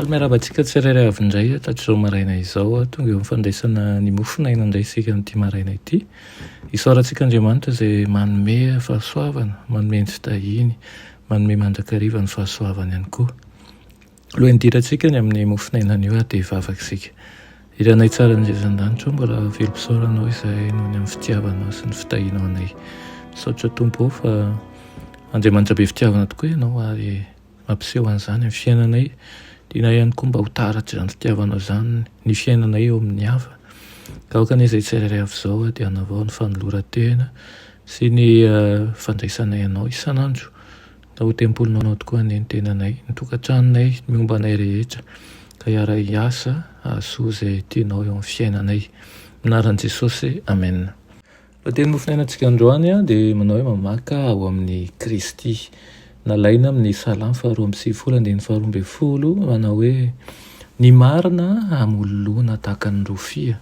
Miarabantsika tsirairay avy indray tatr'izao maraina izao tonga eo mifandraisana ny mofinaina indray isika amin'ity maraina ity. Isaorantsika Andriamanitra izay manome fahasoavana, manome ny fitahiny, manome mandrakariva ny fahasoavana ihany koa. Alohan'ny hidirantsika ny amin'ny mofinainana io dia hivavaka isika. Iranay tsara ny Jery-Danitro, mbola velom-pisaoranao izay noho ny amin'ny fitiavanao sy ny fitahinao anay. Misaotra Tompo fa Andriamanitra be fitiavana tokoa ianao ary mampiseho an'izany amin'ny fiainanay. Tiana ihany koa mba ho taratra izany fitiavanao izany ny fiainanay eo amin'ny hafa. Ka aoka izay tsirairay avy izao dia hanavao ny fanoloran-tena sy ny fandraisanay ianao isan'andro. Ka ho tempolinao tokoa ny tenanay, ny tokantranonay, ny miombanay rehetra. Ka hiara hiasa hahasoa izay tianao eo amin'ny fiainanay. Anaran'i Jesosy, amen. Teny mofinainantsika androany dia manao hoe mamaka ao amin'ny Kristy. Nalaina amin'ny Salamy 2:7-12 manao hoe ny marina amololoana tahaka ny rofia,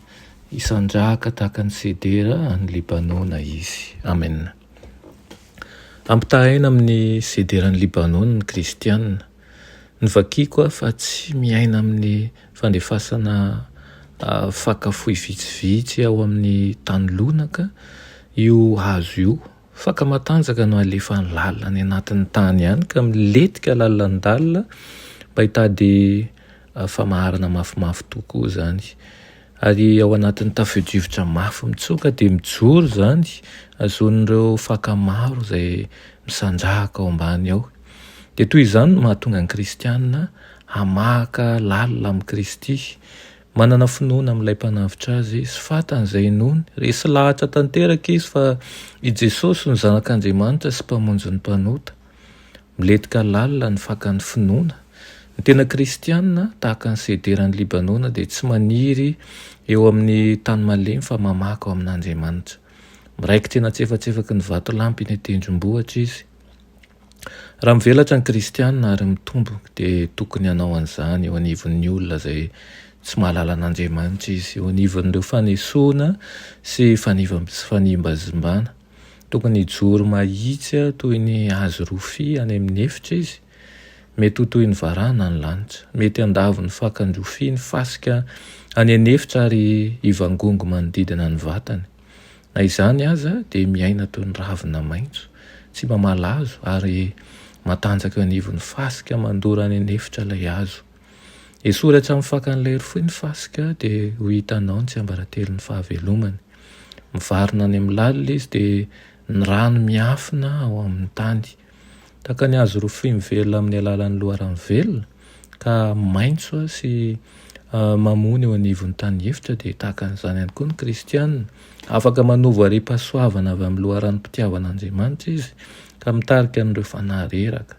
isandrahaka tahaka ny sedera any Libanona izy. Amen. Ampitahaina amin'ny sederan'ny Libanona ny kristianina. Ny vakiako fa tsy miaina amin'ny fandefasana fakafohy vitsivitsy ao amin'ny tany lonaka io hazo io. Faka matanjaka no alefa ny lalina any anatin'ny tany ihany ka miletika lalan-dalina mba hitady famaharana mafimafy tokoa izany. Ary ao anatin'ny tafio-drivotra mafy mitsoka dia mijoro izany azon'ireo faka maro izay misandrahaka ao ambany ao. Dia toy izany no mahatonga ny kristianina hamaka lalina amin'ny Kristy. Manana finoana amin'ilay mpanavitra azy sy fatan'izay nony. Resy lahatra tanteraka izy fa i Jesosy ny zanak'Andriamanitra sy mpamonjy ny mpanota. Miletika lalina ny fakan'ny finoana. Ny tena kristianina tahaka ny sederan'ny Libanona dia tsy maniry eo amin'ny tany malemy fa mamaka ao amin'Andriamanitra. Miraikitra eny antsefatsefaky ny vato lampy eny tendrombohitra izy. Raha mivelatra ny kristianina ary mitombo dia tokony hanao an'izany eo anivon'ny olona izay tsy mahalala an'Andriamanitra izy, eo anivon'ireo fanesoana sy fanimbazimbana. Tokony hijoro mahitsy toy ny hazo rofia any amin'ny efitra izy. Mety ho toy ny varahana ny lanitra. Mety handavo ny fakan'ny rofia ny fasika any an'efitra ary hivangongo manodidina ny vatany. Na izany aza dia miaina toy ny ravina maitso, tsy mba malazo ary matanjaka eo anivon'ny fasika mandoro any an'efitra ilay hazo. Esoratra amin'ny fakan'ilay rofia ny fasika dia ho hitanao ny tsiambaratelo ny fahavelomany. Mivarina any amin'ny lalina izy dia ny rano miafina ao amin'ny tany. Tahaka ny hazo rofia mivelona amin'ny alalan'ny loharano velona ka maitso sy mamony eo anivon'ny tany efitra dia tahaka an'izany ihany koa ny kristianina. Afaka manova aream-pahasoavana avy amin'ny loharan'ny-pitiavana Andriamanitra izy ka mitarika an'ireo fanahy reraka,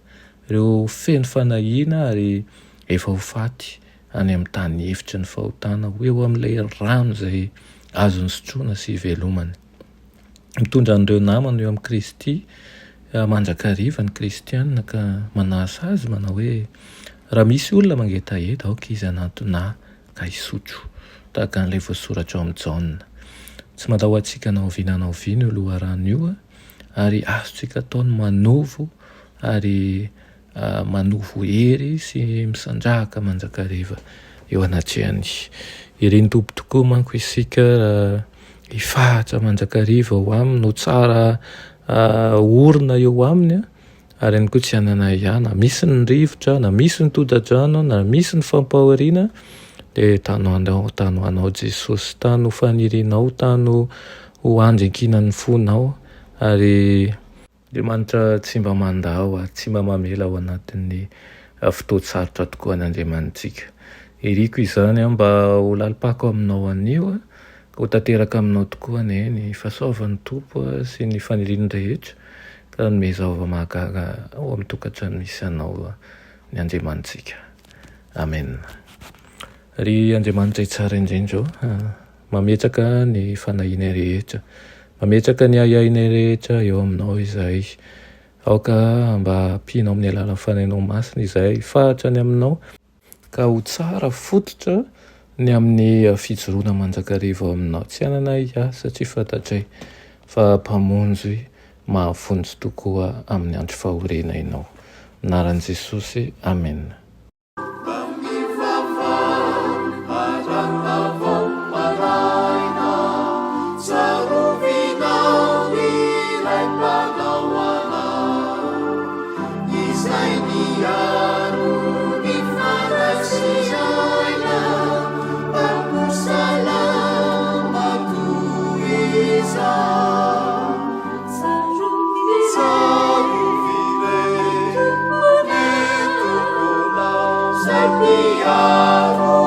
ireo feno fanahiana ary efa ho faty any amin'ny tany efitra ny fahotana ho eo amin'ilay rano izay azony sotroina sy velomany. Mitondra an'ireo namana eo amin'ny Kristy, mandrakariva ny kristianina ka manasa azy manao hoe raha misy olona mangetaheta aoka izy anatona ka hisotro, tahaka an'ilay voasoratra ao amin'ny Jaona. Tsy matahoantsika naovinanao viana io loharano io ary azontsika ataony manovo ary manovo hery sy misandrahaka mandrakariva eo anatrehany. Ireny tompo tokoa manko isika hifahatra mandrakariva ho aminy no tsara orina eo aminy ary ihany koa tsy hananay ihany. Misy ny rivotra, na misy ny toda-drano, na misy ny fampahoriana dia tany ho anao Jesosy, tany ho fanirinao, tany ho andrinkinan'ny fonao ary Andriamanitra tsy mba mandao ary tsy mba mamela ao anatin'ny fotoan-tsarotra tokoa an'Andriamanitsika. Iriko izany mba ho lalipako aminao anio ka ho tanteraka aminao tokoa ny fahasoavan'ny Tompo sy ny faniriany rehetra ka nome zava-mahagaga ao amin'ny tokantrano misy anao ny Andriamanitsika. Amen. Ry Andriamanitra tsara indrindra mametraka ny fanahinay rehetra, mametraka ny ahiahinay rehetra eo aminao izay. Aoka mba ampianao amin'ny alalan'ny fanahinao masina izay fahatra ny aminao ka ho tsara fototra ny amin'ny fijoroana manjakariva aminao tsy anana ia satria fantatray fa mpamonjy mahafonjy tokoa amin'ny andro fahorena ianao. Anaran'i Jesosy, amen. Sarviaro